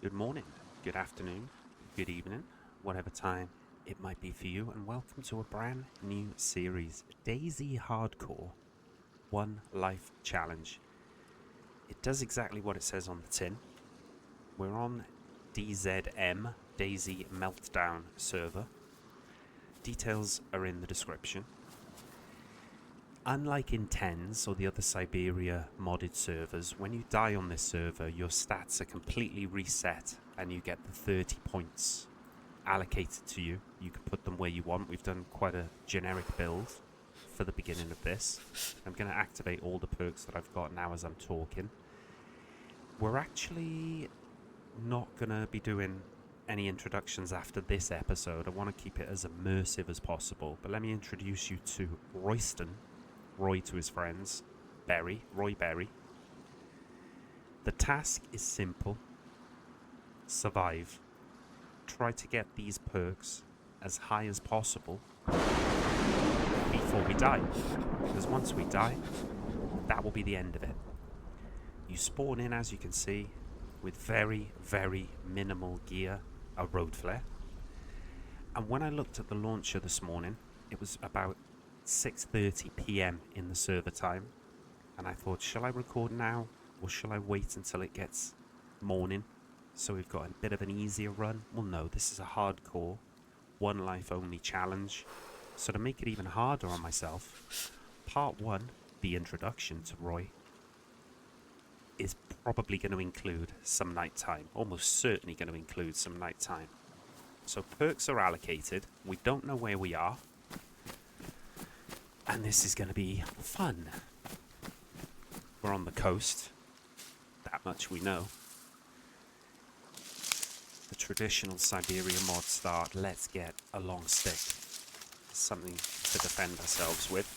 Good morning, good afternoon, good evening, whatever time it might be for you, and welcome to a brand new series, Dayz Hardcore One Life Challenge. It does exactly what it says on the tin. We're on DZM, Dayz Meltdown server. Details are in the description. Unlike in TENS or the other Syberia modded servers, when you die on this server, your stats are completely reset and you get the 30 points allocated to you. You can put them where you want. We've done quite a generic build for the beginning of this. I'm going to activate all the perks that I've got now as I'm talking. We're actually not going to be doing any introductions after this episode. I want to keep it as immersive as possible, but let me introduce you to Royston. Roy to his friends, Roy Berry. The task is simple. Survive. Try to get these perks as high as possible before we die. Because once we die, that will be the end of it. You spawn in, as you can see, with very, very minimal gear, a road flare. And when I looked at the launcher this morning, it was about 6:30 p.m. in the server time, and I thought, shall I record now or shall I wait until it gets morning so we've got a bit of an easier run? Well, no, this is a hardcore one life only challenge, so to make it even harder on myself, part 1, the introduction to Roy, is probably going to include some nighttime, almost certainly going to include some nighttime. So perks are allocated, we don't know where we are, and this is going to be fun. We're on the coast. That much we know. The traditional Syberia mod start, let's get a long stick. Something to defend ourselves with.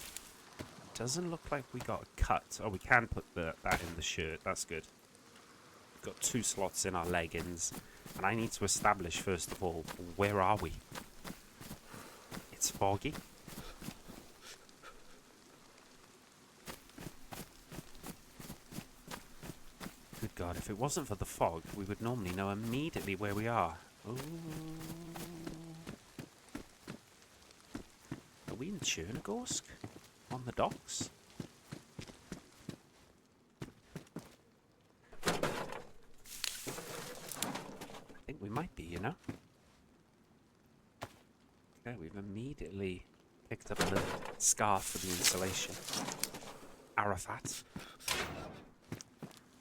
Doesn't look like we got a cut. Oh, we can put that in the shirt. That's good. We've got 2 slots in our leggings. And I need to establish, first of all, where are we? It's foggy. Good God, if it wasn't for the fog, we would normally know immediately where we are. Ooh. Are we in Chernogorsk? On the docks? I think we might be, you know? Okay, we've immediately picked up a little scarf for the insulation. Arafat.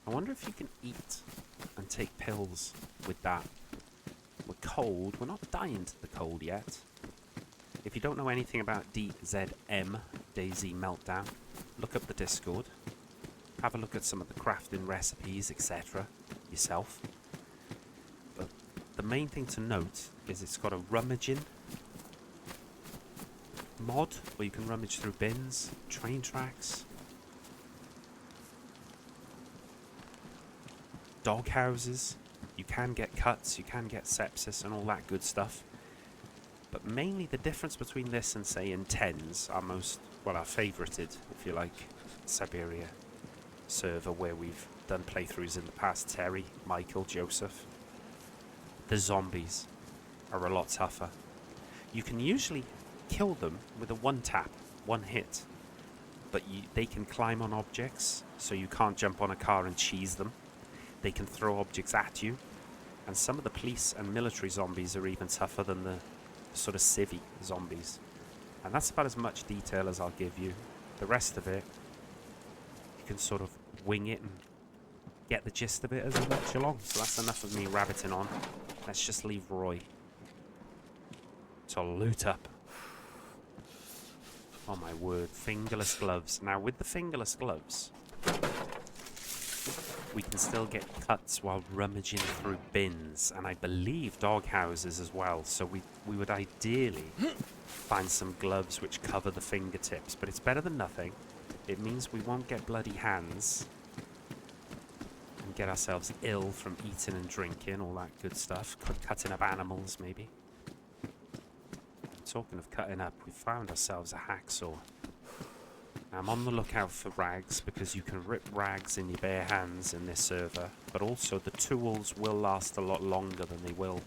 I wonder if you can eat and take pills with that. We're cold. We're not dying to the cold yet. If you don't know anything about DZM, Dayz Meltdown, look up the Discord. Have a look at some of the crafting recipes, etc. yourself. But the main thing to note is it's got a rummaging mod where you can rummage through bins, train tracks, dog houses. You can get cuts, you can get sepsis and all that good stuff. But mainly the difference between this and, say, in TENS, our favorited, if you like, Syberia server where we've done playthroughs in the past, Terry, Michael, Joseph, the zombies are a lot tougher. You can usually kill them with a one tap, one hit, but they can climb on objects, so you can't jump on a car and cheese them. They can throw objects at you, and some of the police and military zombies are even tougher than the sort of civvy zombies. And that's about as much detail as I'll give you. The rest of it, you can sort of wing it and get the gist of it as you watch along. So that's enough of me rabbiting on. Let's just leave Roy to loot up. Oh my word, fingerless gloves. Now with the fingerless gloves, we can still get cuts while rummaging through bins, and I believe dog houses as well, so we would ideally find some gloves which cover the fingertips, but it's better than nothing. It means we won't get bloody hands and get ourselves ill from eating and drinking, all that good stuff. Cutting up animals, maybe. Talking of cutting up, we found ourselves a hacksaw. I'm on the lookout for rags because you can rip rags in your bare hands in this server, but also the tools will last a lot longer than they will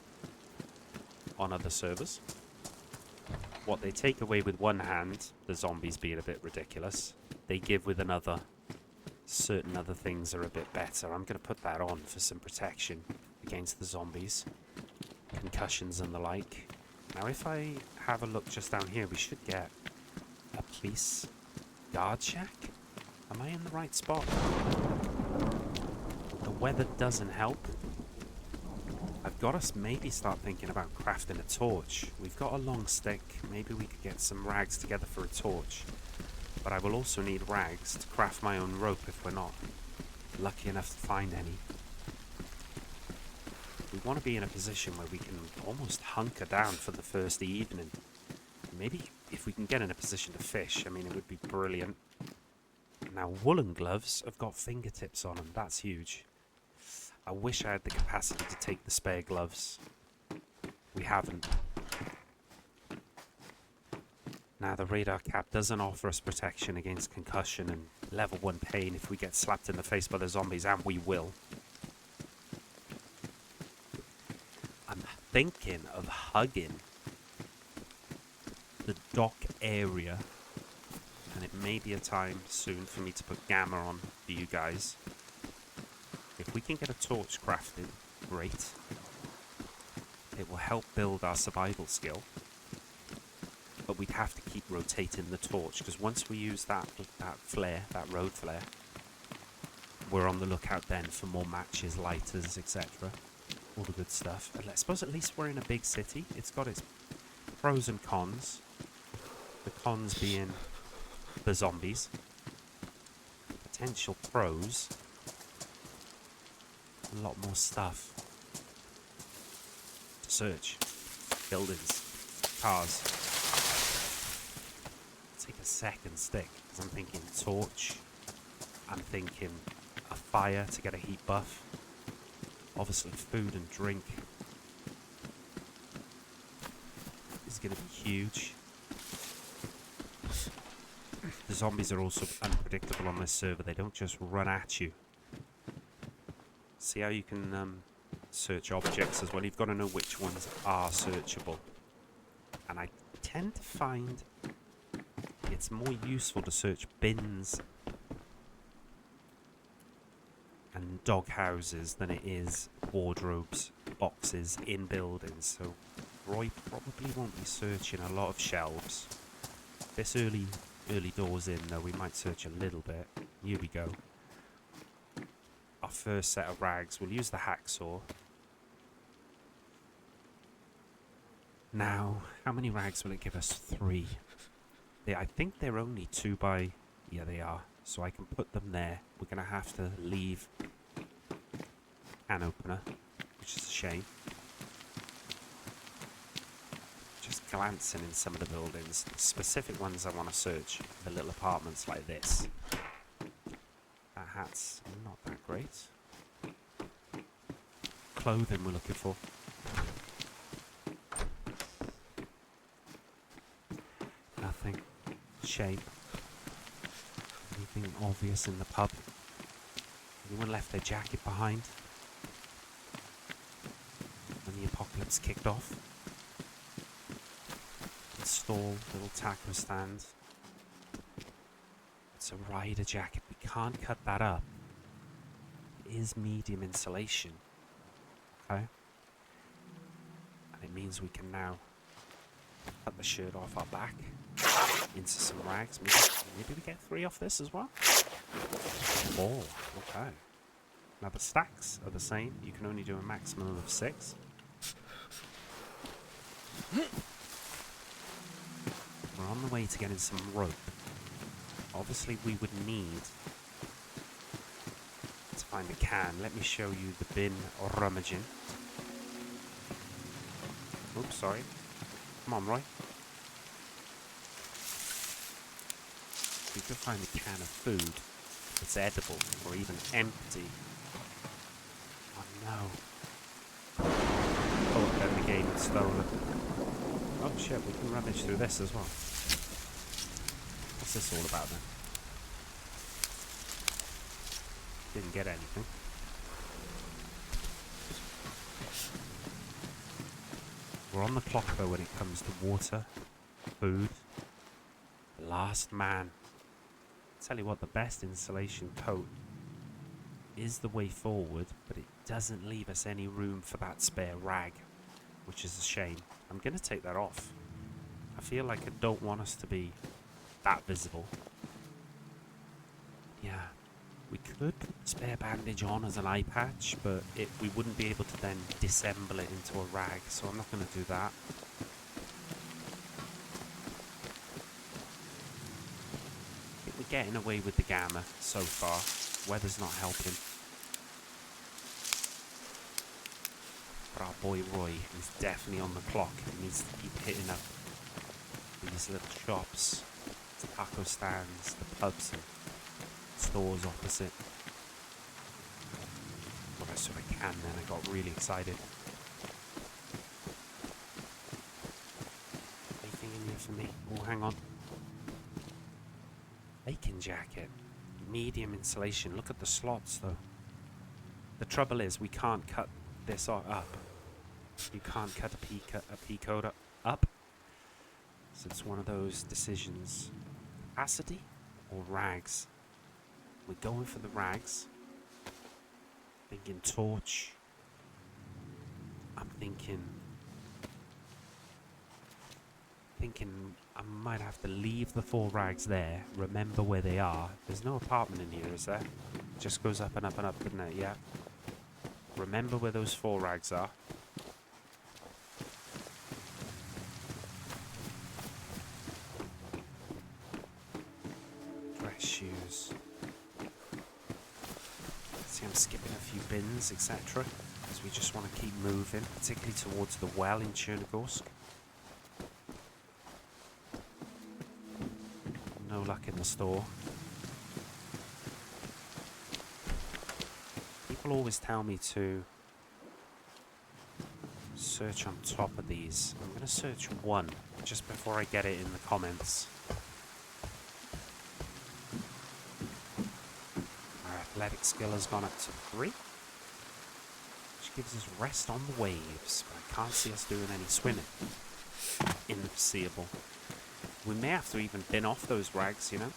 on other servers. What they take away with one hand, the zombies being a bit ridiculous, they give with another. Certain other things are a bit better. I'm going to put that on for some protection against the zombies, concussions and the like. Now if I have a look just down here, we should get a police guard shack. Am I in the right spot? The weather doesn't help. I've got to maybe start thinking about crafting a torch. We've got a long stick. Maybe we could get some rags together for a torch. But I will also need rags to craft my own rope if we're not lucky enough to find any. We want to be in a position where we can almost hunker down for the first evening. Maybe if we can get in a position to fish, I mean, it would be brilliant. Now, woolen gloves have got fingertips on them. That's huge. I wish I had the capacity to take the spare gloves. We haven't. Now, the radar cap doesn't offer us protection against concussion and level 1 pain if we get slapped in the face by the zombies, and we will. I'm thinking of hugging the dock area, and it may be a time soon for me to put gamma on for you guys. If we can get a torch crafted, great. It will help build our survival skill. But we'd have to keep rotating the torch, because once we use that flare, that road flare, we're on the lookout then for more matches, lighters, etc. All the good stuff. And I suppose at least we're in a big city. It's got its pros and cons. The cons being the zombies. Potential pros. A lot more stuff to search. Buildings. Cars. Take a second stick, because I'm thinking torch. I'm thinking a fire to get a heat buff. Obviously food and drink is going to be huge. The zombies are also unpredictable on this server. They don't just run at you. See how you can search objects as well? You've got to know which ones are searchable. And I tend to find it's more useful to search bins and dog houses than it is wardrobes, boxes in buildings. So Roy probably won't be searching a lot of shelves. This early doors in though, we might search a little bit. Here we go. Our first set of rags. We'll use the hacksaw. Now, how many rags will it give us? 3. I think they're only 2 by... Yeah, they are. So I can put them there. We're going to have to leave an opener, which is a shame. Just glancing in some of the buildings. The specific ones I want to search. The little apartments like this. That hat's not that great. Clothing we're looking for. Nothing. Shame. Anything obvious in the pub? Anyone left their jacket behind when the apocalypse kicked off? Install little taco stand. It's a rider jacket. We can't cut that up. It is medium insulation. Okay? And it means we can now cut the shirt off our back into some rags. Maybe we get 3 off this as well. 4. Okay. Now the stacks are the same. You can only do a maximum of 6. We're on the way to getting some rope. Obviously we would need to find a can. Let me show you the bin or rummaging. Oops, sorry. Come on, Roy. We could find a can of food that's edible or even empty. Oh no. Oh, then the game is stolen. Oh shit, we can rummage through this as well. What's this all about then? Didn't get anything. We're on the clock though when it comes to water, food. Last man. Tell you what, the best insulation coat is the way forward, but it doesn't leave us any room for that spare rag, which is a shame. I'm going to take that off. I feel like I don't want us to be that visible. Yeah, we could put the spare bandage on as an eye patch, but we wouldn't be able to then disassemble it into a rag, so I'm not going to do that. I think we're getting away with the gamma so far. Weather's not helping. But our boy Roy is definitely on the clock. He needs to keep hitting up these little shops, taco stands, the pubs and stores opposite. Well, I sort of can then. I got really excited. Anything in here for me? Oh, hang on. Bacon jacket. Medium insulation. Look at the slots though. The trouble is we can't cut this up. You can't cut a pea coat up. So it's one of those decisions. Capacity or rags? We're going for the rags. Thinking torch. I'm thinking I might have to leave the 4 rags there. Remember where they are. There's no apartment in here, is there? It just goes up and up and up, doesn't it? Yeah. Remember where those 4 rags are. Dress shoes. See, I'm skipping a few bins, etc. Because we just want to keep moving, particularly towards the well in Chernigorsk. No luck in the store. People always tell me to search on top of these. I'm going to search one just before I get it in the comments. Our athletic skill has gone up to 3, which gives us rest on the waves, but I can't see us doing any swimming in the foreseeable. We may have to even bin off those rags, you know?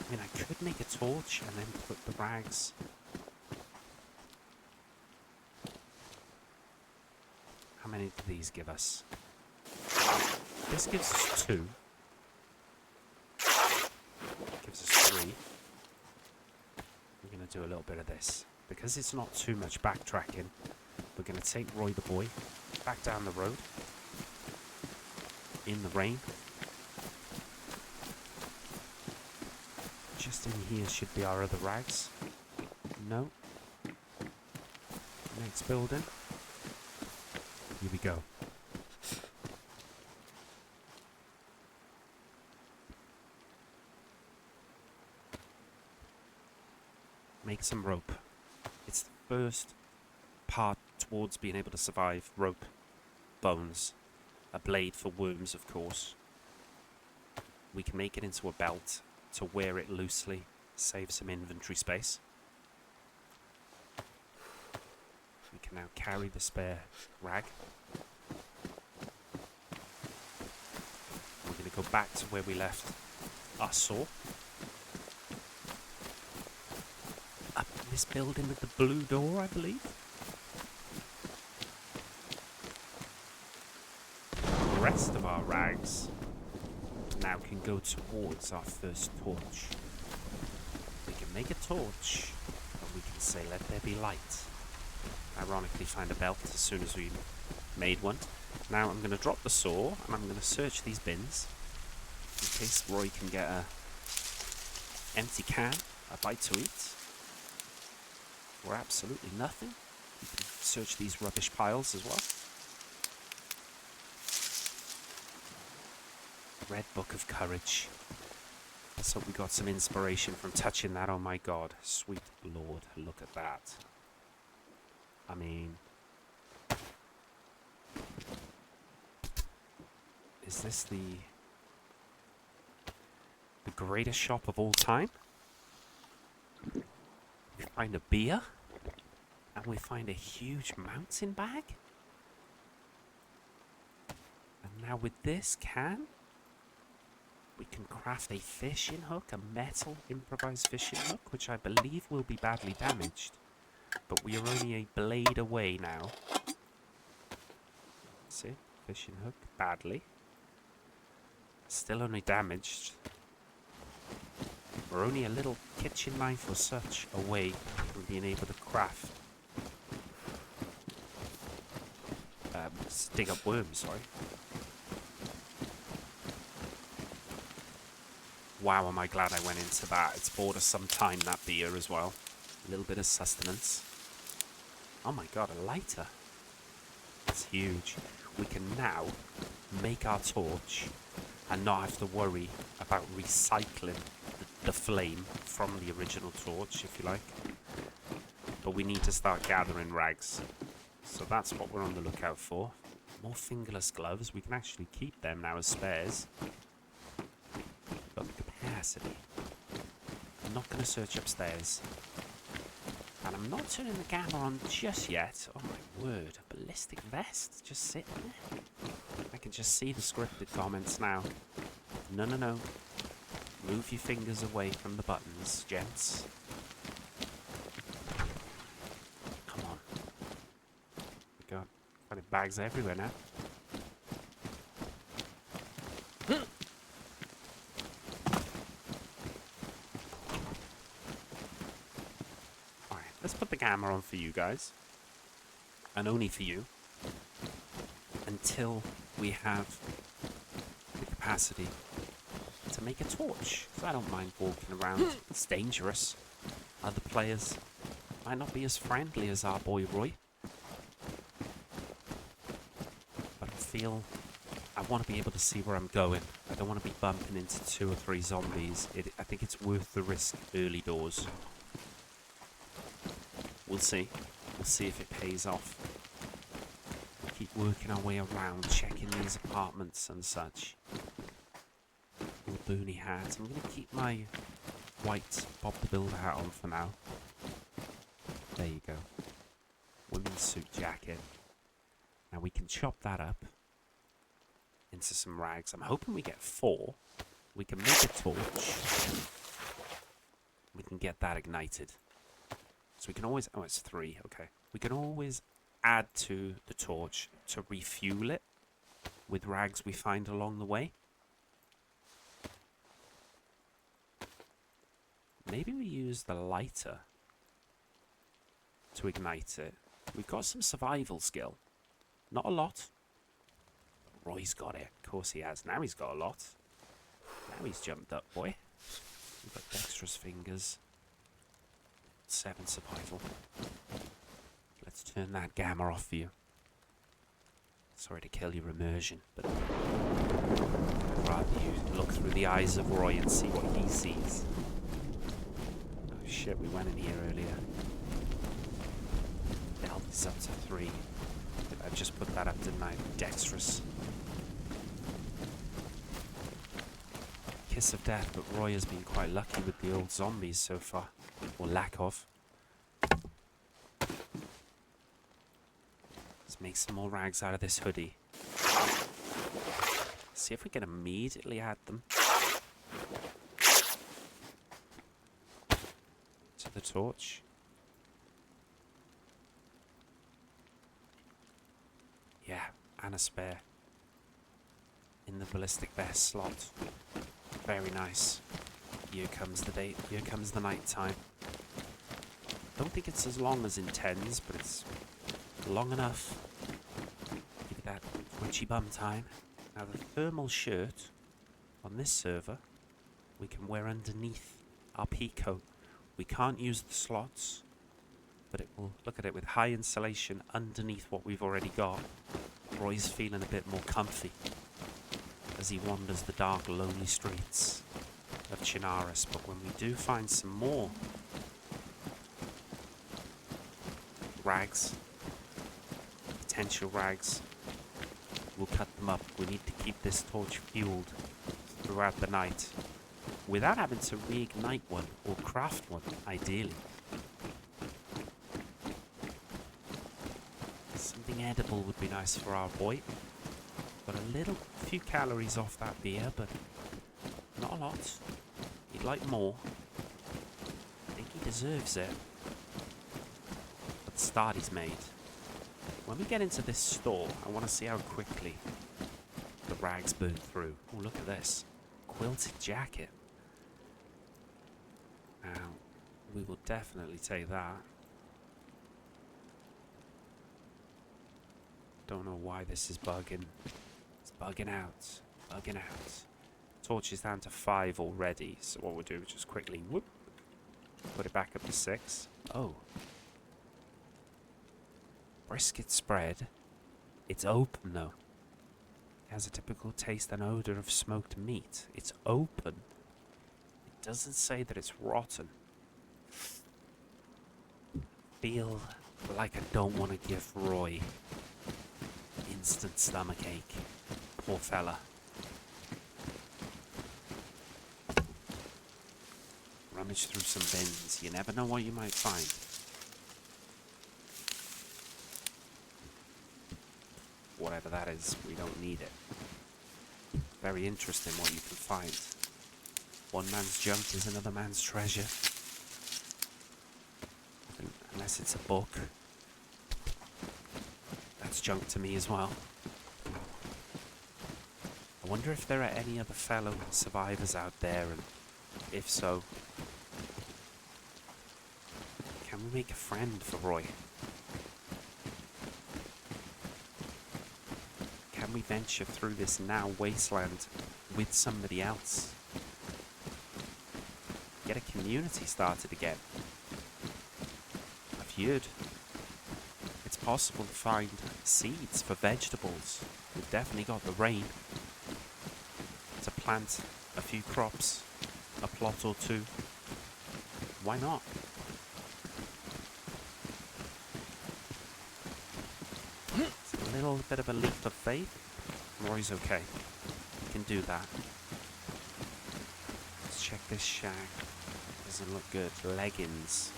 I mean, I could make a torch and then put the rags... How many do these give us? This gives us 2. Gives us 3. We're going to do a little bit of this. Because it's not too much backtracking, we're going to take Roy the boy back down the road. In the rain. Just in here should be our other rags. No. Next building. Here we go. Make some rope. It's the first part towards being able to survive. Rope, bones, a blade for worms, of course. We can make it into a belt to wear it loosely, save some inventory space. We can now carry the spare rag. We're going to go back to where we left our saw. Up in this building with the blue door, I believe. The rest of our rags now can go towards our first torch. We can make a torch, and we can say, let there be light. Ironically, find a belt as soon as we made one. Now I'm going to drop the saw, and I'm going to search these bins, in case Roy can get a empty can, a bite to eat, or absolutely nothing. You can search these rubbish piles as well. Red Book of Courage. Let's hope we got some inspiration from touching that. Oh my god, sweet lord, look at that. I mean, is this the greatest shop of all time? find a beer. And we find a huge mountain bag. And now with this can, we can craft a fishing hook, a metal improvised fishing hook, which I believe will be badly damaged. But we are only a blade away now. See? Fishing hook, badly. Still only damaged. We're only a little kitchen knife or such away from being able to craft. Dig up worms, sorry. Wow, am I glad I went into that. It's bought us some time, that beer as well. A little bit of sustenance. Oh my god, a lighter. That's huge. We can now make our torch and not have to worry about recycling the flame from the original torch, if you like. But we need to start gathering rags. So that's what we're on the lookout for. More fingerless gloves. We can actually keep them now as spares. Got the capacity. I'm not going to search upstairs. And I'm not turning the camera on just yet. Oh my word, a ballistic vest just sitting there. I can just see the scripted comments now. No, no, no. Move your fingers away from the buttons, gents. Come on. We got funny bags everywhere now. Alright, let's put the camera on for you guys. And only for you. Until we have the capacity to make a torch. So I don't mind walking around. It's dangerous. Other players might not be as friendly as our boy Roy. But I feel I want to be able to see where I'm going. I don't want to be bumping into 2 or 3 zombies. I think it's worth the risk early doors. We'll see. We'll see if it pays off. We'll keep working our way around, checking these apartments and such. Boonie hat. I'm going to keep my white Bob the Builder hat on for now. There you go. Women's suit jacket. Now we can chop that up into some rags. I'm hoping we get 4. We can make a torch. We can get that ignited. So we can always... Oh, it's 3. Okay. We can always add to the torch to refuel it with rags we find along the way. Maybe we use the lighter to ignite it. We've got some survival skill. Not a lot. But Roy's got it. Of course he has. Now he's got a lot. Now he's jumped up, boy. We've got dexterous fingers. 7 survival. Let's turn that gamma off for you. Sorry to kill your immersion, but I'd rather you look through the eyes of Roy and see what he sees. Shit, we went in here earlier. The health is up to 3. I just put that up, didn't I? Dexterous. Kiss of death, but Roy has been quite lucky with the old zombies so far. Or lack of. Let's make some more rags out of this hoodie. See if we can immediately add them to the torch. Yeah, and a spare in the ballistic vest slot. Very nice. Here comes the day. Here comes the night time. Don't think it's as long as in 10s, but it's long enough. Give it that twitchy bum time. Now the thermal shirt on this server we can wear underneath our pea coat. We can't use the slots, but it will look at it with high insulation underneath what we've already got. Roy's feeling a bit more comfy as he wanders the dark, lonely streets of Chinaris. But when we do find some more rags, potential rags, we'll cut them up. We need to keep this torch fueled throughout the night without having to reignite one or craft one, ideally. Something edible would be nice for our boy. Got a few calories off that beer, but not a lot. He'd like more. I think he deserves it. But the start he's made. When we get into this store, I want to see how quickly the rags burn through. Oh, look at this. Quilted jacket. Now, we will definitely take that. Don't know why this is bugging. It's bugging out. Bugging out. Torch is down to 5 already, so what we'll do is just quickly whoop, put it back up to 6. Oh. Brisket spread. It's open though. It has a typical taste and odor of smoked meat. It's open. It doesn't say that it's rotten. Feel like I don't want to give Roy instant stomachache. Poor fella. Rummage through some bins. You never know what you might find. Whatever that is, we don't need it. Very interesting what you can find. One man's junk is another man's treasure. Unless it's a book. That's junk to me as well. I wonder if there are any other fellow survivors out there, and if so, can we make a friend for Roy? Can we venture through this now wasteland with somebody else? Get a community started again. I've heard it's possible to find seeds for vegetables. We've definitely got the rain to plant a few crops, a plot or two. Why not? It's a little bit of a leap of faith. Roy's okay. We can do that. Let's check this shack. Doesn't look good. Leggings.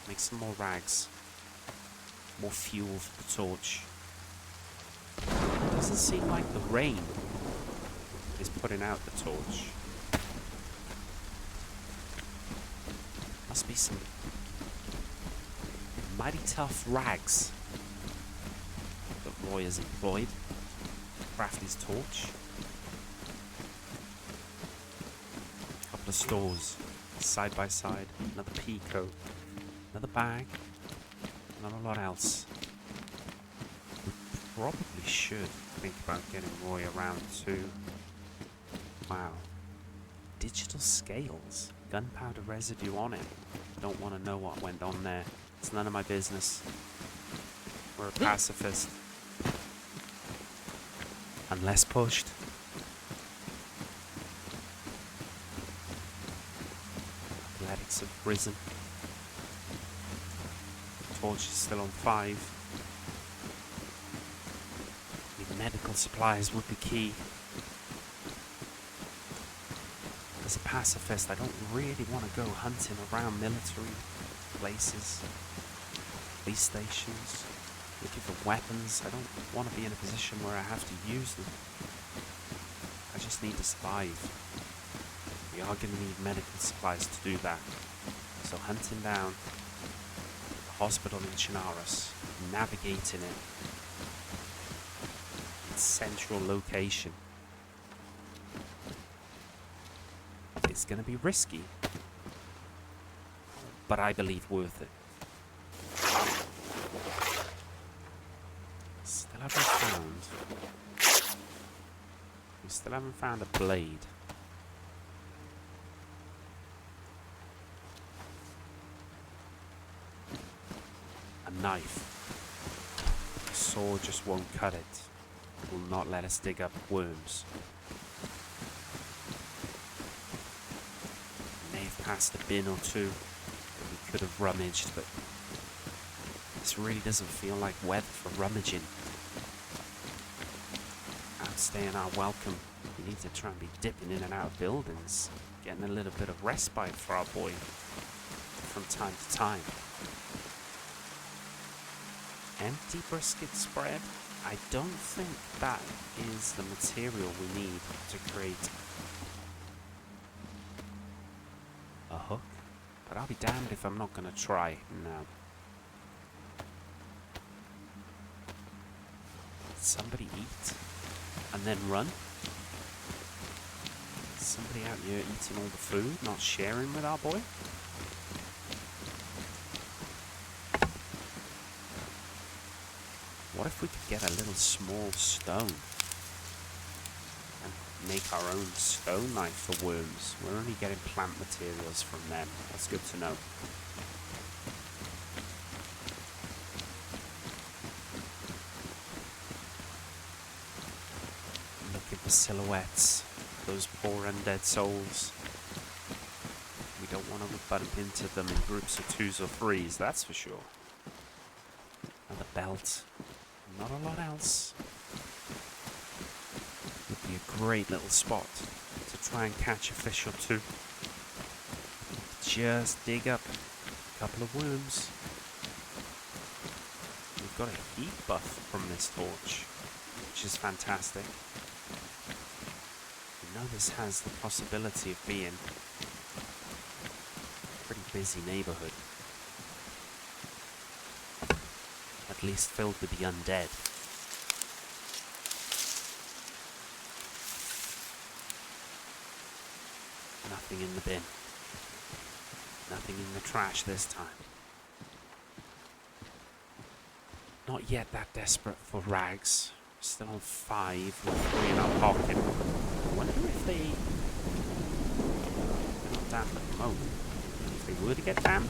Make some more rags. More fuel for the torch. It doesn't seem like the rain is putting out the torch. Must be some mighty tough rags that Roy has employed to craft his torch. A couple of stores, side by side, another pea coat, another bag, not a lot else. We probably should think about getting Roy around too. Wow. Digital scales. Gunpowder residue on it. Don't want to know what went on there. It's none of my business. We're a pacifist. Unless pushed. Athletics have risen. The torch is still on 5. Medical supplies would be key. As a pacifist, I don't really want to go hunting around military places, police stations, looking for weapons. I don't want to be in a position where I have to use them. I just need to survive. We are going to need medical supplies to do that. So hunting down the hospital in Chinaris, navigating it, central location. It's going to be risky, but I believe worth it. We still haven't found a blade. A knife. A saw just won't cut it. Will not let us dig up worms. May have passed a bin or two that we could have rummaged, but this really doesn't feel like weather for rummaging. Outstaying our welcome. We need to try and be dipping in and out of buildings, getting a little bit of respite for our boy from time to time. Empty brisket spread? I don't think that is the material we need to create a hook. But I'll be damned if I'm not going to try now. Somebody eat and then run? Somebody out here eating all the food, not sharing with our boy? What if we could get a little small stone and make our own stone knife for worms? We're only getting plant materials from them. That's good to know. Look at the silhouettes. Those poor undead souls. We don't want to bump into them in groups of 2s or 3s, that's for sure. And the belt. Not a lot else. Would be a great little spot to try and catch a fish or 2. Just dig up a couple of worms. We've got a heat buff from this torch, which is fantastic. You know this has the possibility of being a pretty busy neighborhood. At least filled with the undead. Nothing in the bin. Nothing in the trash this time. Not yet that desperate for rags. Still on 5 with 3 in our pocket. I wonder if they're not damp at the moment. If they were to get damp,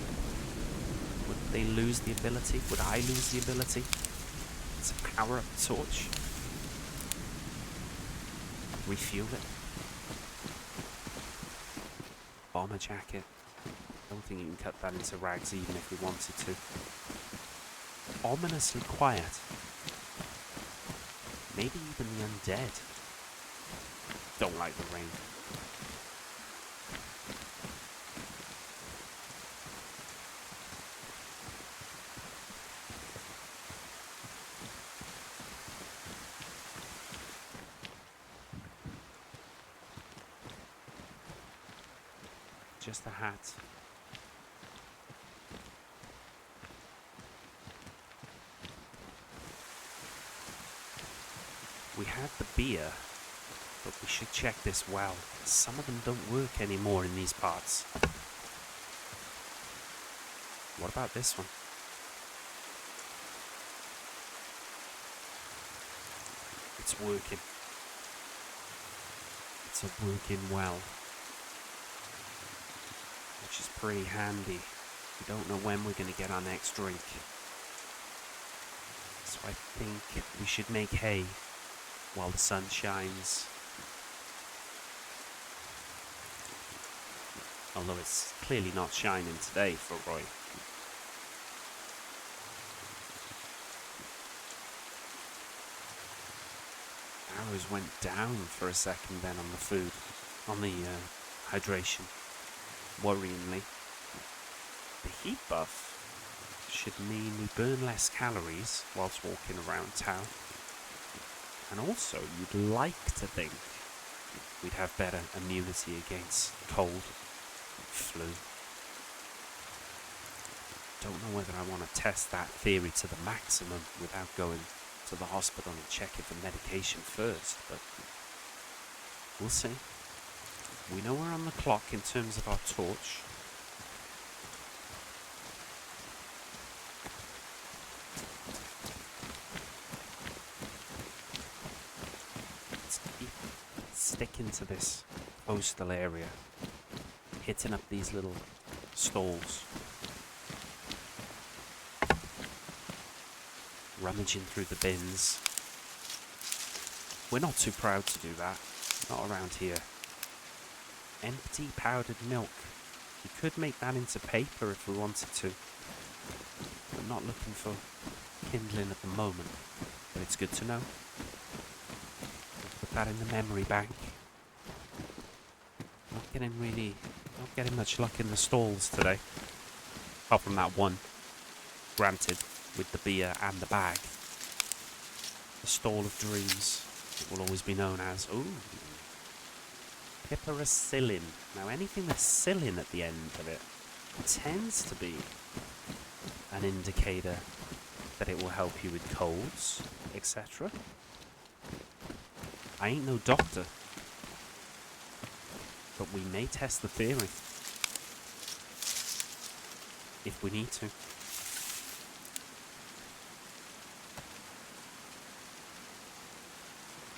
would they lose the ability? Would I lose the ability to power up the torch? Refuel it? Bomber jacket? I don't think you can cut that into rags even if we wanted to. Ominously quiet. Maybe even the undead don't like the rain. Just a hat. We had the beer, but we should check this well. Some of them don't work anymore in these parts. What about this one? It's working. It's a working well. Which is pretty handy. We don't know when we're going to get our next drink. So I think we should make hay while the sun shines. Although it's clearly not shining today for Roy. Arrows went down for a second then on the food, on the hydration. Worryingly. The heat buff should mean we burn less calories whilst walking around town. And also, you'd like to think we'd have better immunity against cold, flu. Don't know whether I want to test that theory to the maximum without going to the hospital and checking for medication first, but we'll see. We know we're on the clock in terms of our torch. Let's keep sticking to this coastal area, hitting up these little stalls, rummaging through the bins. We're not too proud to do that, not around here. Empty powdered milk. We could make that into paper if we wanted to. We're not looking for kindling at the moment, but it's good to know. We'll put that in the memory bank. Not getting much luck in the stalls today. Apart from that one. Granted. with the beer and the bag. The Stall of Dreams, it will always be known as. Ooh. Piperacillin. Now anything with psyllin at the end of it tends to be an indicator that it will help you with colds, etc. I ain't no doctor, but we may test the theory if we need to.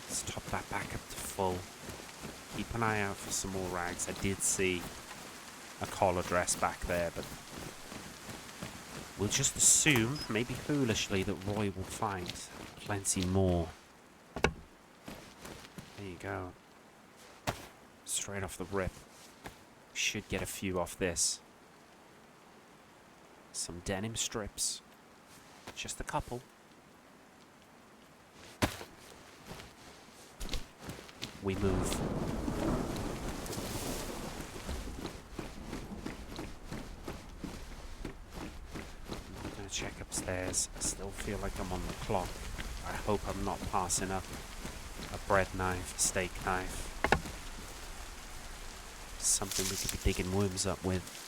Let's top that back up to full. Keep an eye out for some more rags. I did see a collar dress back there, but we'll just assume, maybe foolishly, that Roy will find plenty more. There you go. Straight off the rip. Should get a few off this. Some denim strips. Just a couple. We move. I'm gonna check upstairs. I still feel like I'm on the clock. I hope I'm not passing up a bread knife, a steak knife. Something we could be digging worms up with.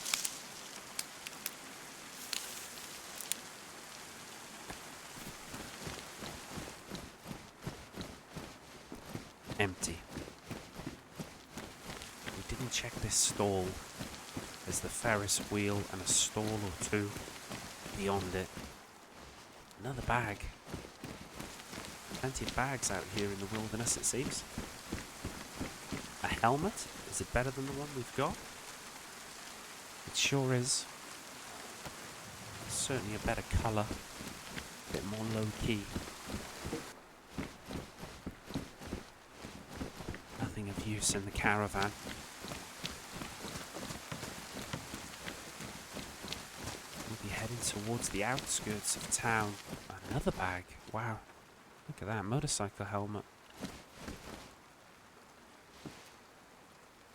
Empty. We didn't check this stall. There's the Ferris wheel and a stall or two beyond it. Another bag. Plenty of bags out here in the wilderness, it seems. A helmet? Is it better than the one we've got? It sure is. Certainly a better colour. A bit more low-key. Nothing of use in the caravan. We'll be heading towards the outskirts of town. Another bag. Wow. Look at that motorcycle helmet.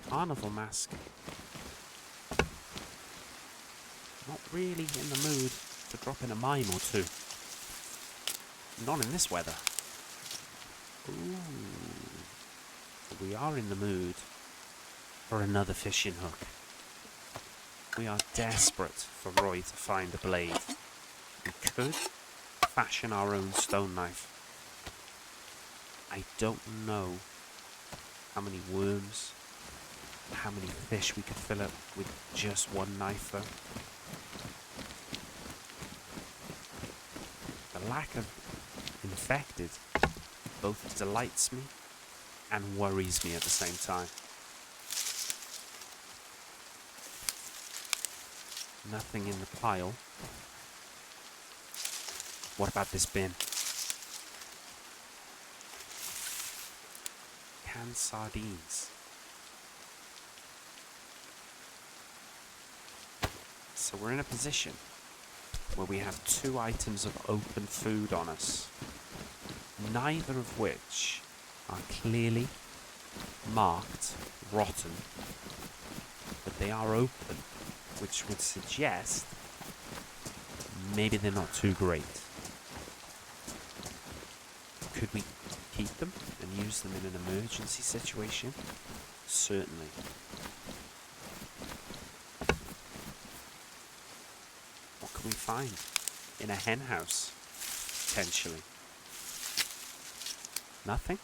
Carnival mask. Not really in the mood to drop in a mime or two. Not in this weather. Ooh. We are in the mood for another fishing hook. We are desperate for Roy to find a blade. We could fashion our own stone knife. I don't know how many worms, how many fish we could fill up with just one knife though. The lack of infected both delights me and worries me at the same time. Nothing in the pile. What about this bin? Canned sardines. So we're in a position where we have two items of open food on us, neither of which are clearly marked rotten, but they are open, which would suggest maybe they're not too great. Could we keep them and use them in an emergency situation? Certainly. What can we find in a hen house, potentially? Nothing?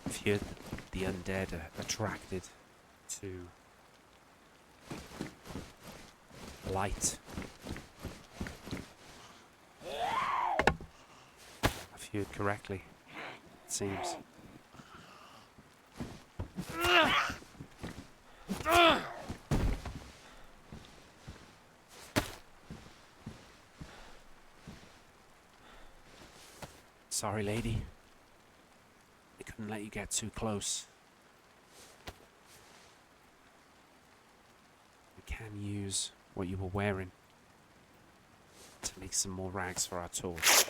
I've heard that the undead are attracted to light. I've heard correctly, it seems. Sorry, lady. I couldn't let you get too close. We can use what you were wearing to make some more rags for our torch.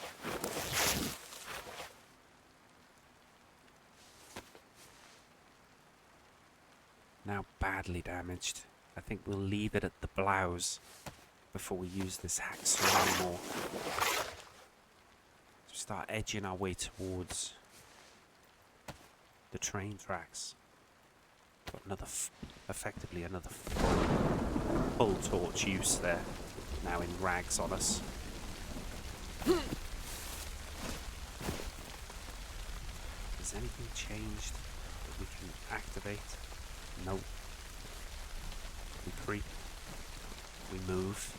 badly damaged. I think we'll leave it at the blouse before we use this hacksaw anymore. Start edging our way towards the train tracks. Got another, effectively another full torch use there. Now in rags on us. Has anything changed that we can activate? Nope. We creep. We move.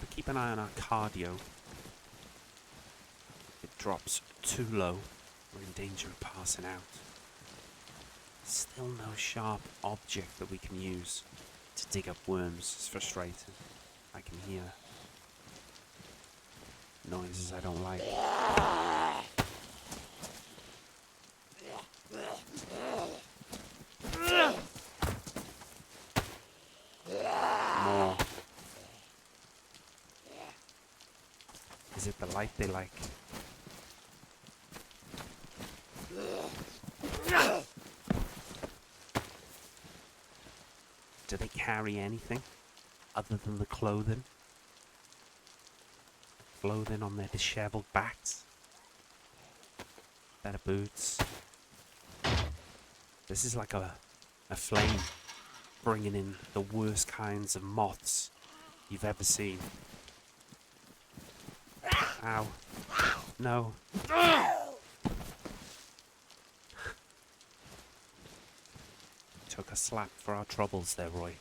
But keep an eye on our cardio. If it drops too low, we're in danger of passing out. Still no sharp object that we can use to dig up worms. It's frustrating. I can hear noises I don't like. More. Is it the light they like? Do they carry anything other than the clothing? Clothing on their disheveled backs? Better boots. This is like a flame bringing in the worst kinds of moths you've ever seen. Ow. No. Took a slap for our troubles there, Roy.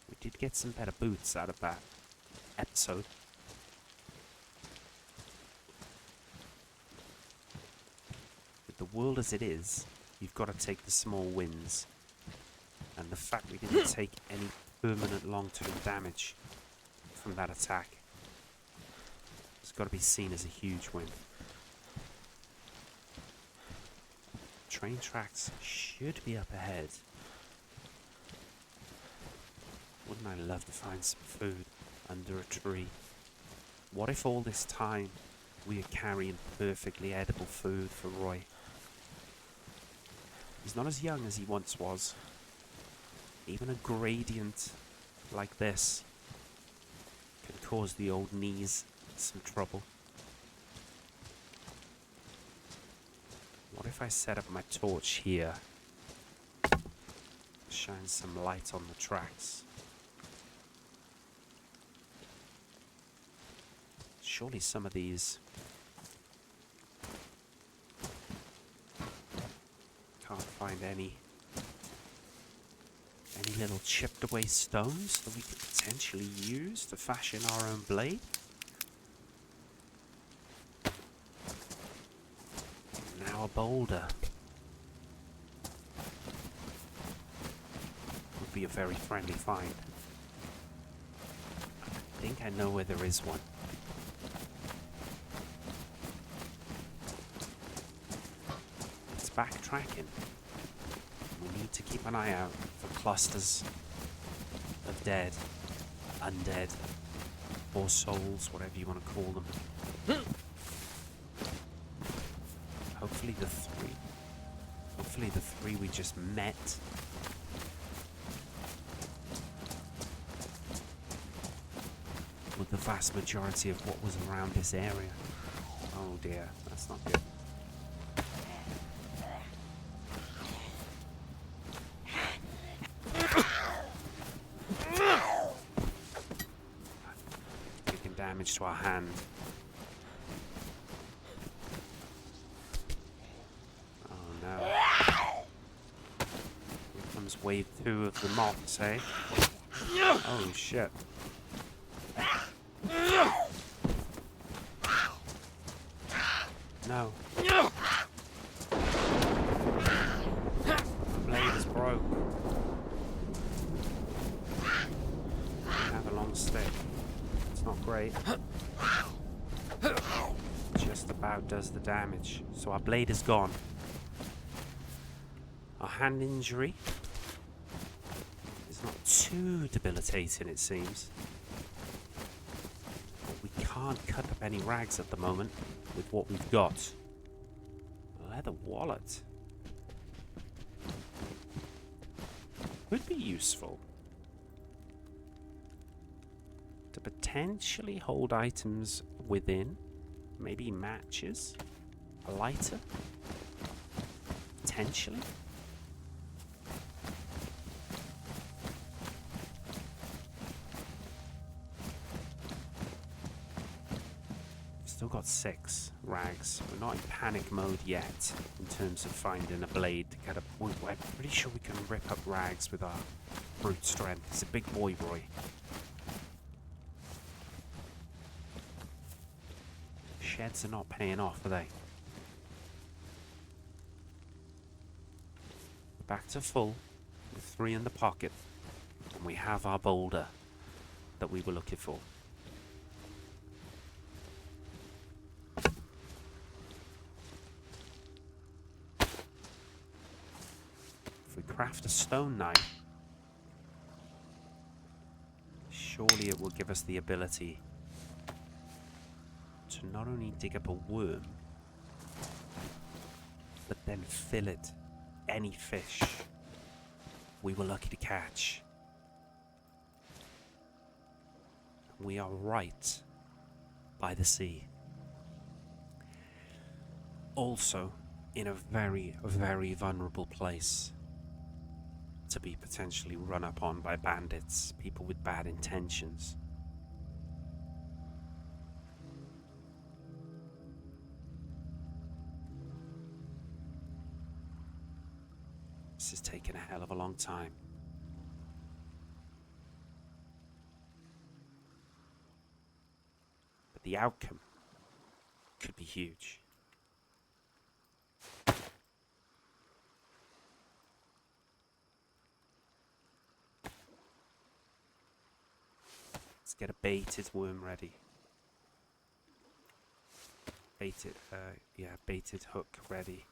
We did get some better boots out of that episode. With the world as it is, you've got to take the small wins. And the fact we didn't take any permanent long-term damage from that attack, it's got to be seen as a huge win. Train tracks should be up ahead. Wouldn't I love to find some food under a tree? What if all this time we are carrying perfectly edible food for Roy? He's not as young as he once was. Even a gradient like this can cause the old knees some trouble. What if I set up my torch here? Shine some light on the tracks. Surely some of these can't find any little chipped away stones that we could potentially use to fashion our own blade. Now a boulder would be a very friendly find. I think I know where there is one. It's backtracking. We need to keep an eye out for clusters of dead, undead, or souls, whatever you want to call them. Hopefully the three we just met were the vast majority of what was around this area. Oh dear, that's not good. Taking damage to our hand. Wave 2 of the moths, eh? Oh shit. No. The blade is broke. I have a long stick. It's not great. Just about does the damage. So our blade is gone. Our hand injury is not too debilitating, it seems. But we can't cut up any rags at the moment with what we've got. A leather wallet. Would be useful to potentially hold items within. Maybe matches, a lighter, potentially. Still got 6 rags. We're not in panic mode yet in terms of finding a blade to cut up. We're pretty sure we can rip up rags with our brute strength. He's a big boy, Roy. Sheds are not paying off, are they? Back to full with 3 in the pocket, and we have our boulder that we were looking for. If we craft a stone knife, surely it will give us the ability to not only dig up a worm, but then fillet any fish we were lucky to catch. We are right by the sea. Also, in a very, very vulnerable place to be potentially run up on by bandits, people with bad intentions. This has taken a hell of a long time. But the outcome could be huge. Let's get a baited worm ready. Baited hook ready.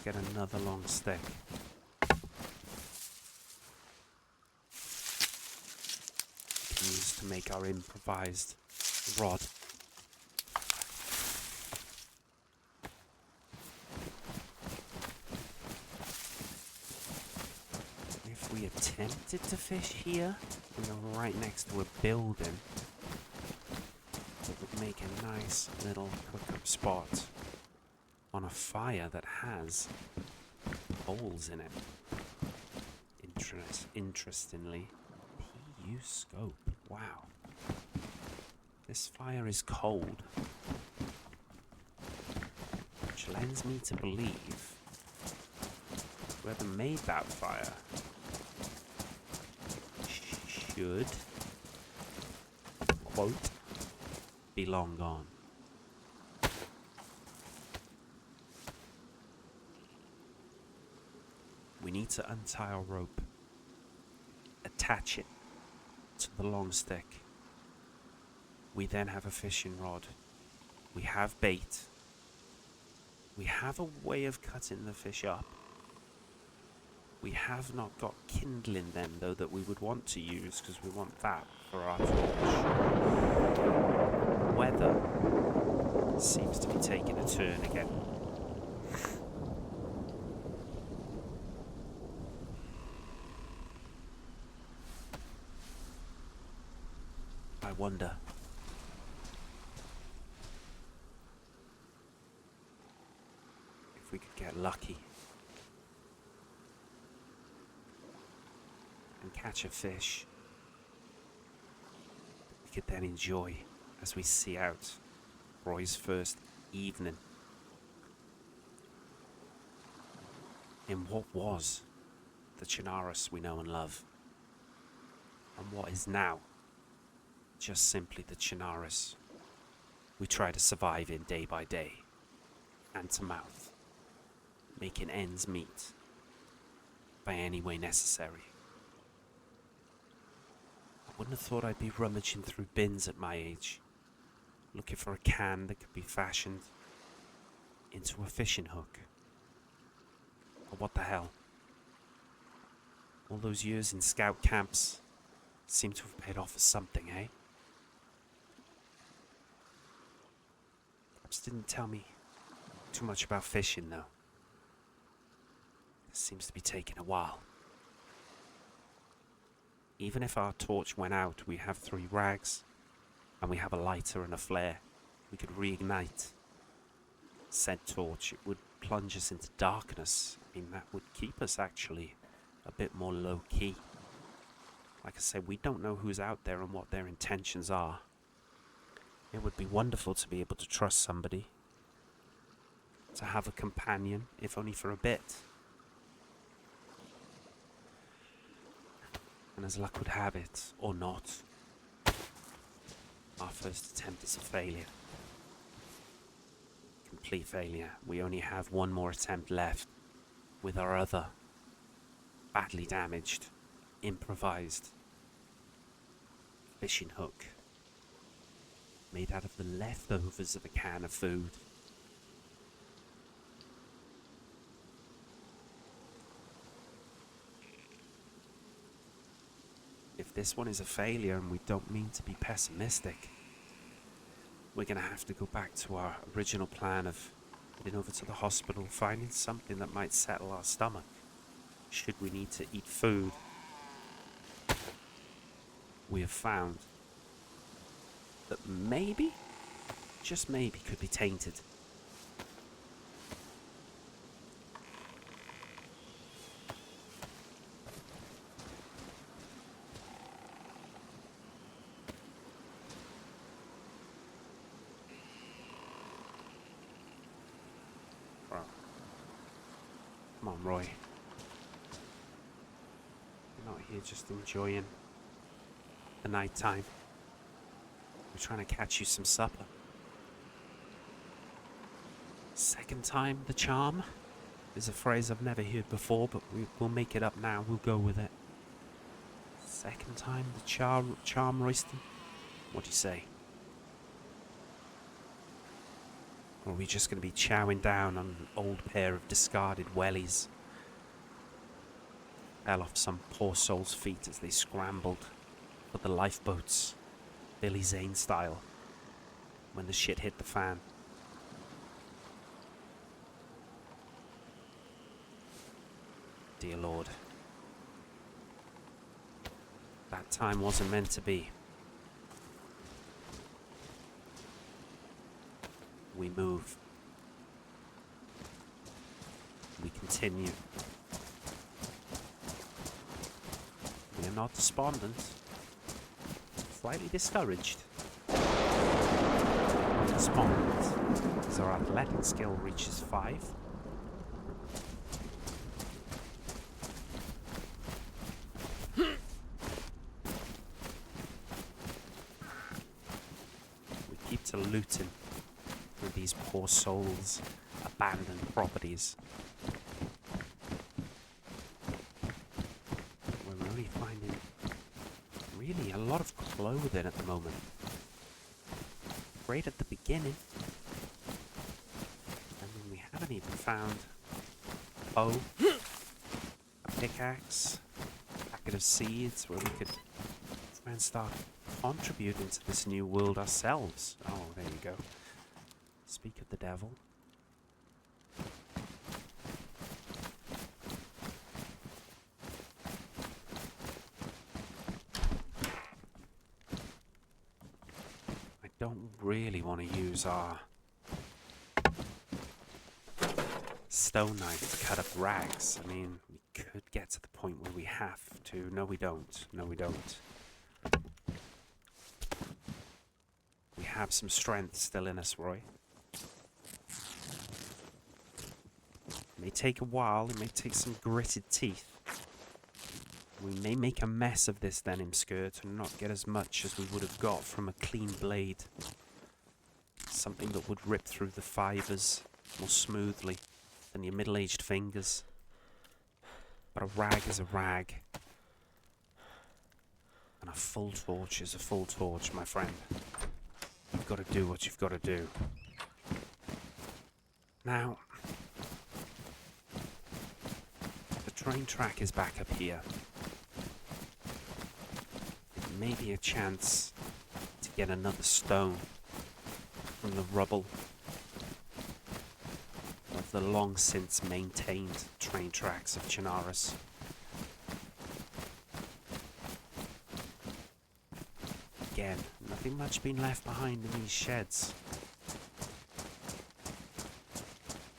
Get another long stick. Used to make our improvised rod. If we attempted to fish here, we are right next to a building. It would make a nice little hookup spot on a fire that has holes in it. Interestingly, PU scope. Wow. This fire is cold, which lends me to believe whoever made that fire should, quote, be long gone. We need to untie our rope, attach it to the long stick. We then have a fishing rod. We have bait. We have a way of cutting the fish up. We have not got kindling them, though, that we would want to use, because we want that for our torch. Weather seems to be taking a turn again. I wonder if we could get lucky and catch a fish that we could then enjoy as we see out Roy's first evening in what was the Chinaris we know and love, and what is now just simply the Chinaris we try to survive in day by day, hand to mouth, making ends meet by any way necessary. I wouldn't have thought I'd be rummaging through bins at my age, looking for a can that could be fashioned into a fishing hook. But what the hell? All those years in scout camps seem to have paid off for something, eh? Perhaps didn't tell me too much about fishing, though. This seems to be taking a while. Even if our torch went out, we have 3 rags, and we have a lighter and a flare. We could reignite said torch. It would plunge us into darkness. I mean, that would keep us actually a bit more low-key. Like I said, we don't know who's out there and what their intentions are. It would be wonderful to be able to trust somebody, to have a companion, if only for a bit. And as luck would have it, or not, our first attempt is a failure. Complete failure. We only have one more attempt left with our other badly damaged, improvised fishing hook made out of the leftovers of a can of food. If this one is a failure, and we don't mean to be pessimistic, we're going to have to go back to our original plan of heading over to the hospital, finding something that might settle our stomach, should we need to eat food we have found that maybe, just maybe, could be tainted. Come on, Roy. You're not here just enjoying the night time. We're trying to catch you some supper. Second time the charm is a phrase I've never heard before, but we'll make it up now. We'll go with it. Second time the charm, Royston? What do you say? Or are we just going to be chowing down on an old pair of discarded wellies? Fell off some poor soul's feet as they scrambled for the lifeboats, Billy Zane style, when the shit hit the fan. Dear Lord. That time wasn't meant to be. We move. We continue. We are not despondent. Slightly discouraged. Not despondent, as our athletic skill reaches 5. We keep to looting with these poor souls' abandoned properties. We're really finding really a lot of clothing at the moment. Great at the beginning. And then we haven't even found a bow, a pickaxe, a packet of seeds where we could try and start contributing to this new world ourselves. Oh, there you go. Speak of the devil. I don't really want to use our stone knife to cut up rags. I mean, we could get to the point where we have to. No, we don't. No, we don't. We have some strength still in us, Roy. It may take a while, it may take some gritted teeth. We may make a mess of this denim skirt and not get as much as we would have got from a clean blade. Something that would rip through the fibres more smoothly than your middle-aged fingers. But a rag is a rag. And a full torch is a full torch, my friend. You've got to do what you've got to do. Now, train track is back up here. It may be a chance to get another stone from the rubble of the long since maintained train tracks of Chernarus. Again, nothing much been left behind in these sheds.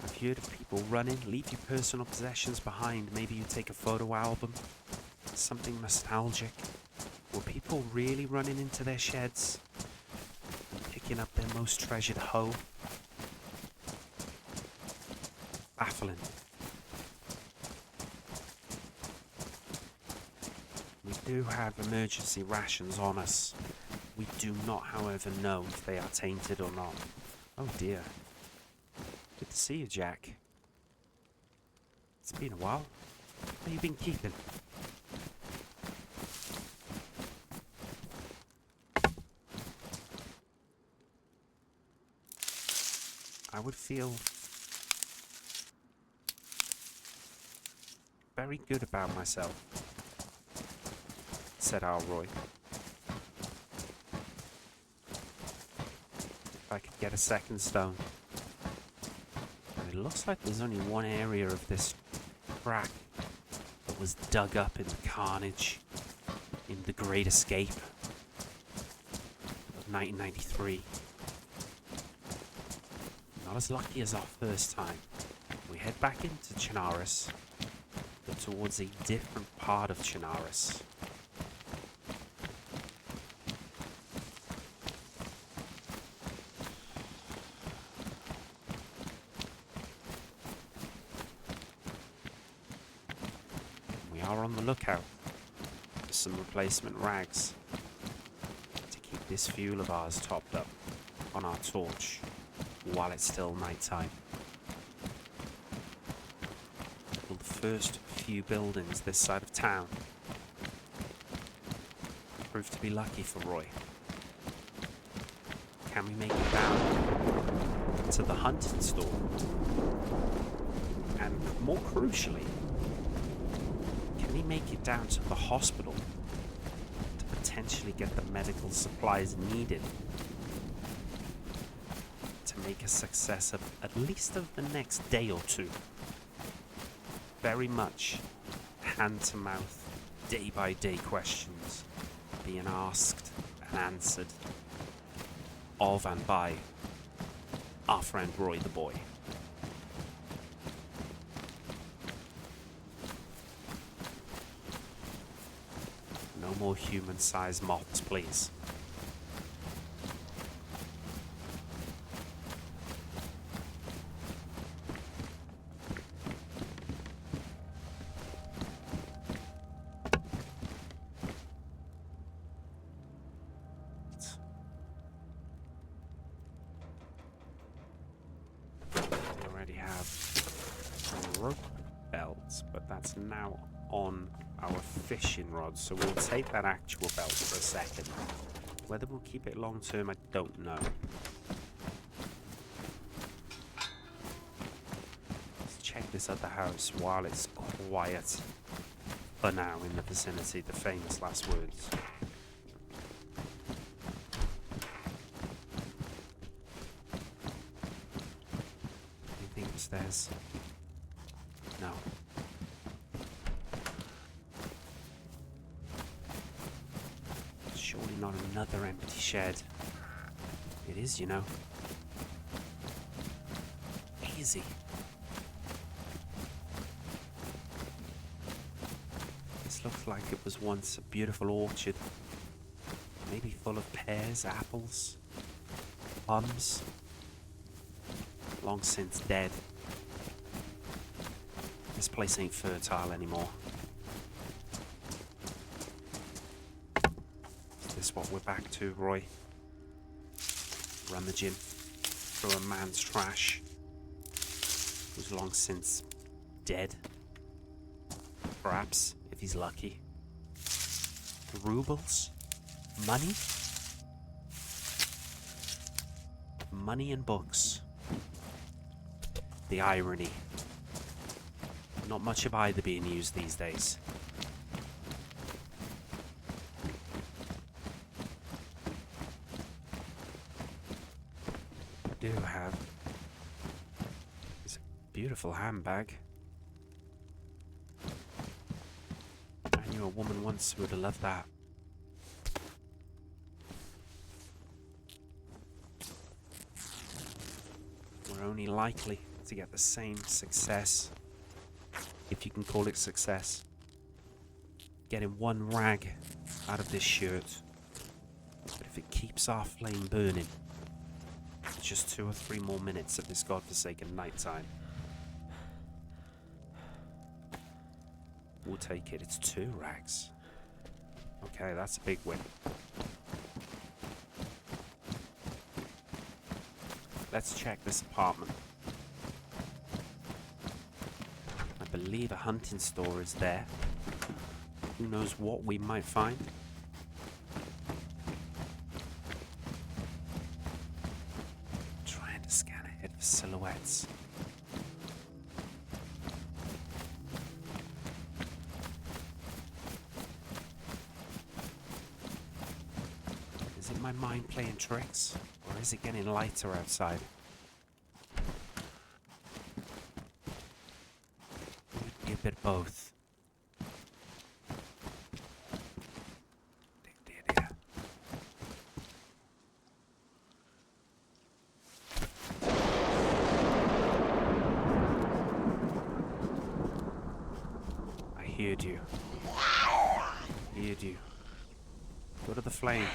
I've heard of people running, leave your personal possessions behind. Maybe you take a photo album, something nostalgic. Were people really running into their sheds and picking up their most treasured hoe? Baffling. We do have emergency rations on us. We do not, however, know if they are tainted or not. Oh dear. Good to see you, Jack. It's been a while. How have you been keeping? I would feel very good about myself, said Alroy. If I could get a second stone. And it looks like there's only one area of this track that was dug up in the carnage in the Great Escape of 1993. Not as lucky as our first time. We head back into Chernarus, but towards a different part of Chernarus. We are on the lookout for some replacement rags to keep this fuel of ours topped up on our torch while it's still nighttime. Well, the first few buildings this side of town proved to be lucky for Roy. Can we make it down to the hunting store? And more crucially, can he make it down to the hospital to potentially get the medical supplies needed to make a success of at least of the next day or two? Very much hand-to-mouth, day-by-day questions being asked and answered of and by our friend Roy the boy. No more human-sized moths, please. Rope belts, but that's now on our fishing rods, so we'll take that actual belt for a second. Whether we'll keep it long term, I don't know. Let's check this other house while it's quiet for now in the vicinity. The famous last words. Anything upstairs? No. Surely not another empty shed. It is, you know. Easy. This looks like it was once a beautiful orchard. Maybe full of pears, apples, plums. Long since dead. This place ain't fertile anymore. Is this what we're back to, Roy? Rummaging through a man's trash who's long since dead. Perhaps, if he's lucky. Rubles? Money? Money and books. The irony. Not much of either being used these days. I do have this beautiful handbag. I knew a woman once who would have loved that. We're only likely to get the same success, if you can call it success, getting one rag out of this shirt. But if it keeps our flame burning for just 2 or 3 more minutes of this godforsaken nighttime, we'll take it. It's 2 rags. Okay, that's a big win. Let's check this apartment. I believe a hunting store is there. Who knows what we might find? Trying to scan ahead for silhouettes. Is it my mind playing tricks? Or is it getting lighter outside? Could be a bit of both. Dear. I heard you. Heard you. Go to the flame.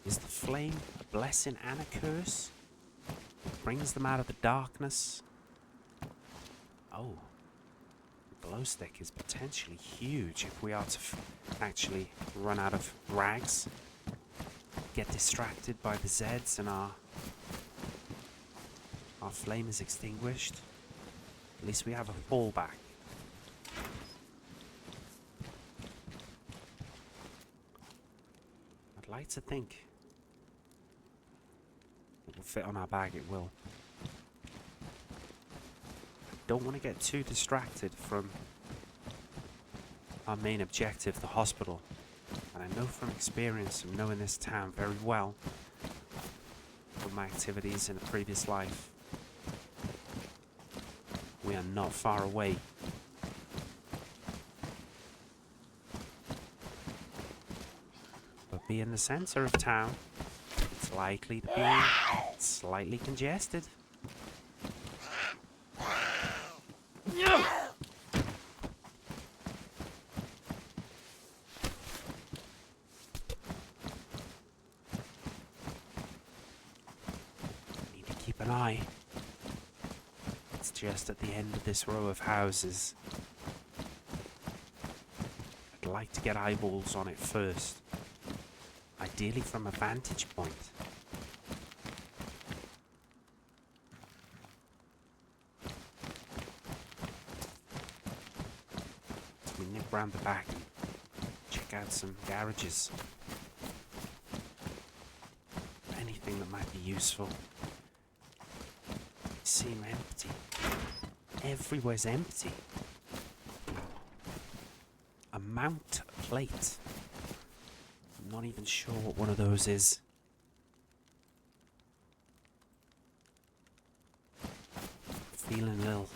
Is the flame a blessing and a curse? It brings them out of the darkness. Oh, the glow stick is potentially huge if we are to actually run out of rags. Get distracted by the Zeds and our flame is extinguished. At least we have a fallback. I'd like to think it will fit on our bag. It will. Don't want to get too distracted from our main objective, the hospital. And I know from experience, from knowing this town very well, from my activities in a previous life, we are not far away. But being the center of town, it's likely to be slightly congested. Need to keep an eye. It's just at the end of this row of houses. I'd like to get eyeballs on it first. Ideally from a vantage point. We nip round the back and check out some garages. Anything that might be useful. They seem empty. Everywhere's empty. A mount plate. I'm not even sure what one of those is. Feeling a little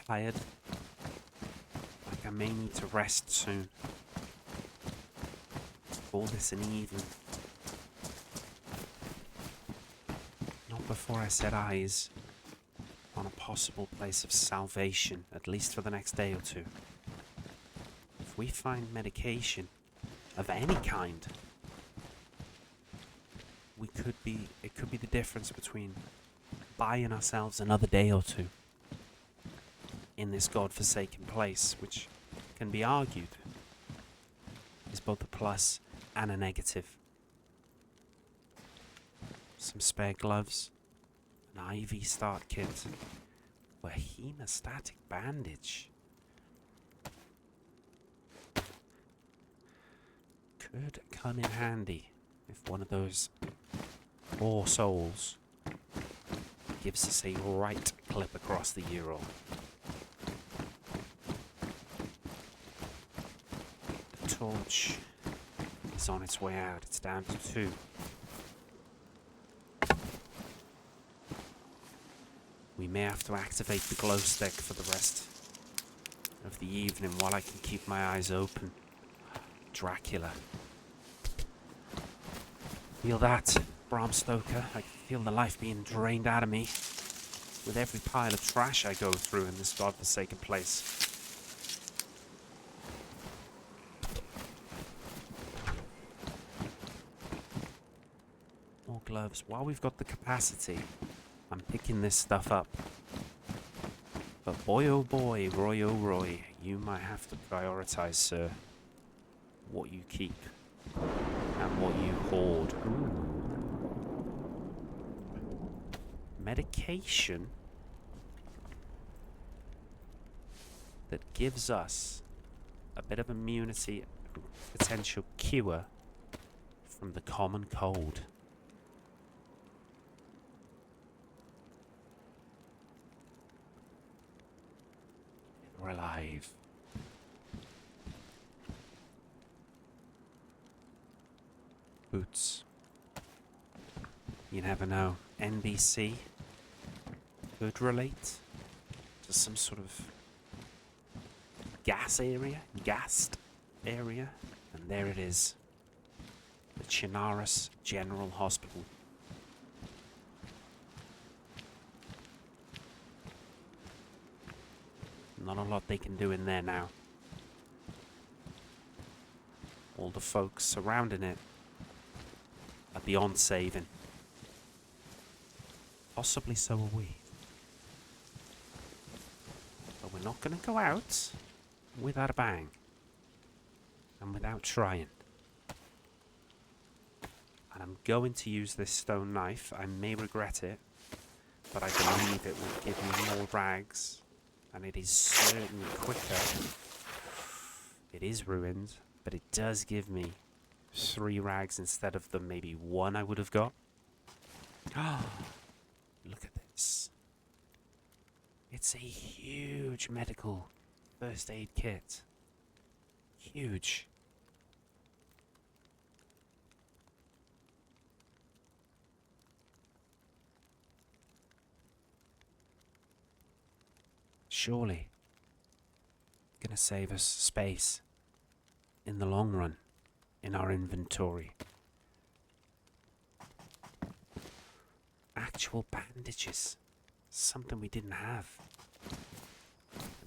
tired. Like I may need to rest soon. Call this an evening. Not before I set eyes on a possible place of salvation, at least for the next day or two. If we find medication of any kind, it could be the difference between buying ourselves another day or two in this godforsaken place, which can be argued is both a plus and a negative. Some spare gloves, an IV start kit, a hemostatic bandage. Could come in handy if one of those 4 souls gives us a right clip across the Ural. The torch is on its way out. It's down to 2. We may have to activate the glow stick for the rest of the evening while I can keep my eyes open. Dracula. Feel that, Bram Stoker. I can feel the life being drained out of me with every pile of trash I go through in this godforsaken place. More gloves. While we've got the capacity, I'm picking this stuff up. But boy oh boy, Roy oh Roy, you might have to prioritize, sir, what you keep and what you hoard. Ooh. Medication that gives us a bit of immunity, potential cure from the common cold. We're alive. Boots. You never know. NBC could relate to some sort of gassed area, and there it is. The Chinaris General Hospital. Not a lot they can do in there now. All the folks surrounding it are beyond saving. Possibly so are we. But we're not going to go out without a bang. And without trying. And I'm going to use this stone knife. I may regret it, but I believe it will give me more rags. And it is certainly quicker. It is ruined, but it does give me 3 rags instead of the maybe 1 I would have got. Ah, look at this. It's a huge medical first aid kit. Huge. Surely gonna save us space in the long run in our inventory. Actual bandages, something we didn't have.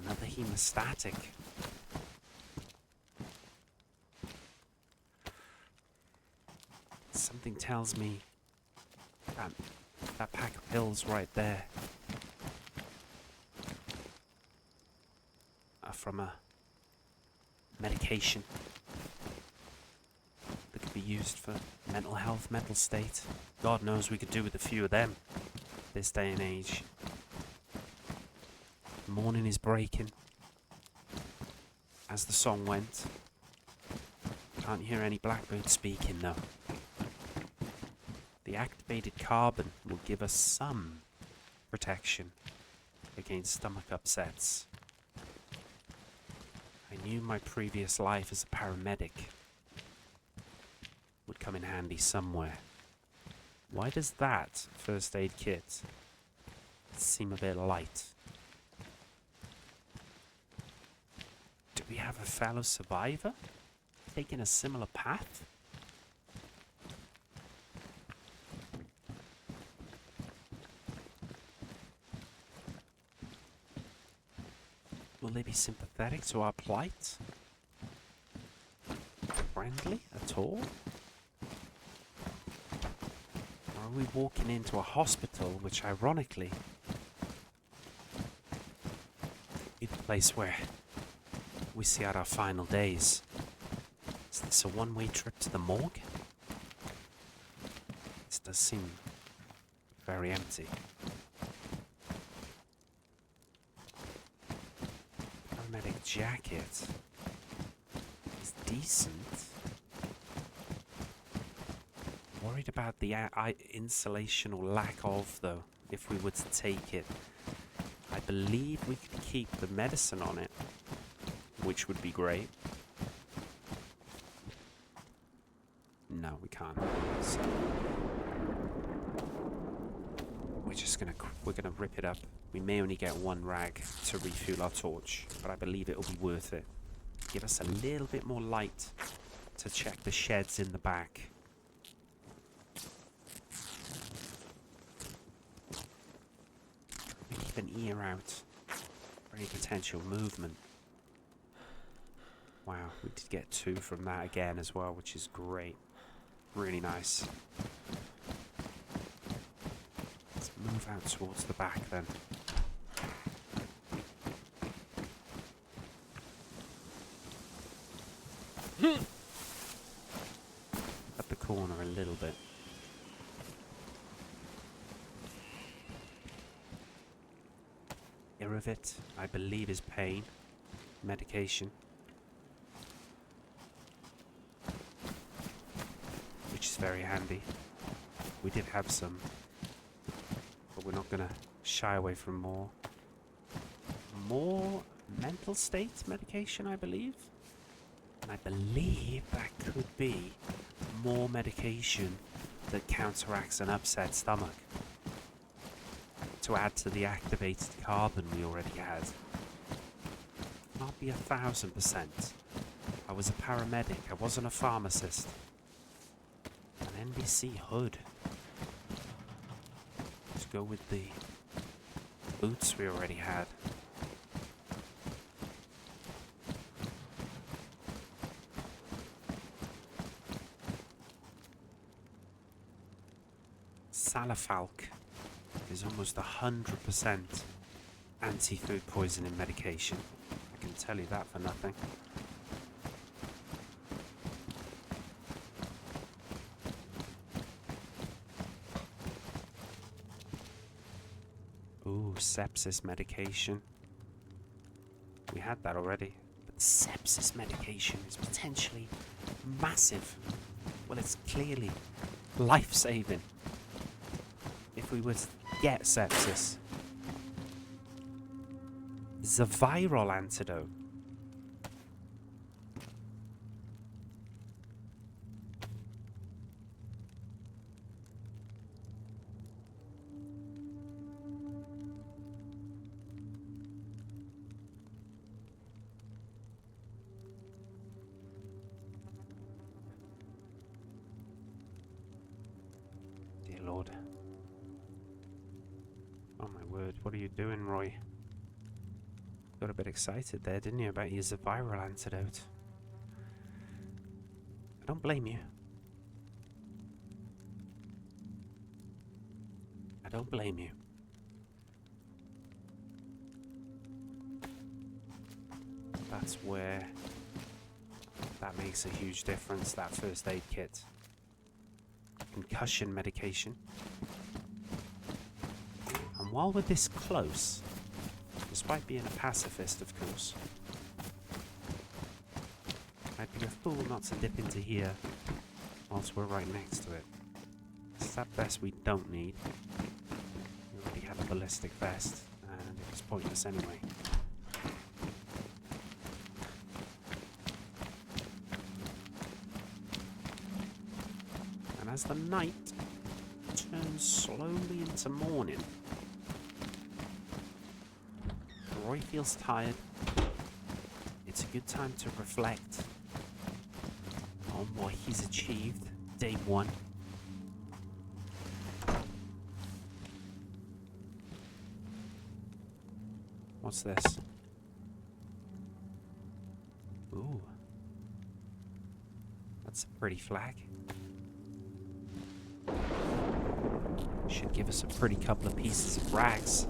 Another hemostatic. Something tells me that pack of pills right there from a medication that could be used for mental health, mental state. God knows we could do with a few of them this day and age. The morning is breaking. As the song went, can't hear any blackbirds speaking though. The activated carbon will give us some protection against stomach upsets. I knew my previous life as a paramedic would come in handy somewhere. Why does that first aid kit seem a bit light? Do we have a fellow survivor taking a similar path? Will they be sympathetic to our plight? Friendly at all? Or are we walking into a hospital which ironically is the place where we see out our final days? Is this a one-way trip to the morgue? This does seem very empty. Paramedic jacket is decent. worried about the insulation or lack of, though, if we were to take it. I believe we could keep the medicine on it, which would be great. No, we can't. So we're gonna rip it up. We may only get one rag to refuel our torch, but I believe it'll be worth it. Give us a little bit more light to check the sheds in the back. Keep an ear out for any potential movement. Wow, we did get 2 from that again as well, which is great. Really nice. Let's move out towards the back then. Up the corner a little bit. Irrivit, I believe, is pain medication, which is very handy. We did have some, but we're not going to shy away from more. More mental state medication, I believe. And I believe that could be more medication that counteracts an upset stomach, to add to the activated carbon we already had. Not be 1000%. I was a paramedic, I wasn't a pharmacist. An NBC hood. Let's go with the boots we already had. Salafalk is almost 100% anti-food poisoning medication. I can tell you that for nothing. Ooh, sepsis medication. We had that already. But sepsis medication is potentially massive. Well, it's clearly life-saving. If we were to get sepsis. It's a viral antidote. Dear Lord. Oh my word, what are you doing, Roy? Got a bit excited there, didn't you, about your viral antidote? I don't blame you. I don't blame you. That's where that makes a huge difference, that first aid kit. Concussion medication. And while we're this close, despite being a pacifist, of course, I'd be a fool not to dip into here whilst we're right next to it. It's that vest we don't need. We already have a ballistic vest, and it was pointless anyway. And as the night turns slowly into morning, Roy feels tired. It's a good time to reflect on what he's achieved day 1. What's this? Ooh. That's a pretty flag. Should give us a pretty couple of pieces of rags,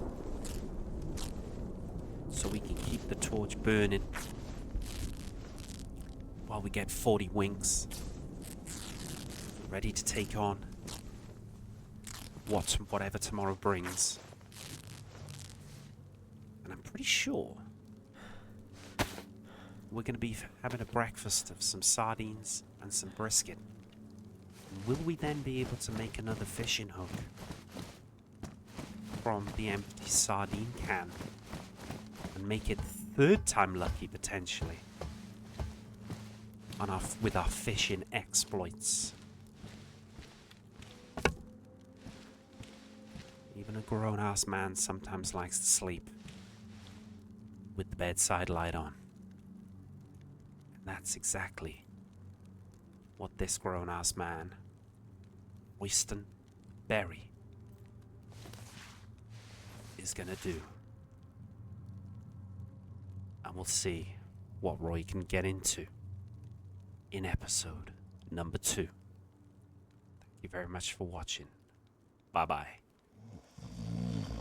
so we can keep the torch burning while we get 40 winks, ready to take on whatever tomorrow brings. And I'm pretty sure we're going to be having a breakfast of some sardines and some brisket. Will we then be able to make another fishing hook from the empty sardine can and make it third time lucky potentially on with our fishing exploits? Even a grown-ass man sometimes likes to sleep with the bedside light on. And that's exactly what this grown-ass man, Winston Berry, is gonna do. And we'll see what Roy can get into in episode number 2. Thank you very much for watching. Bye-bye.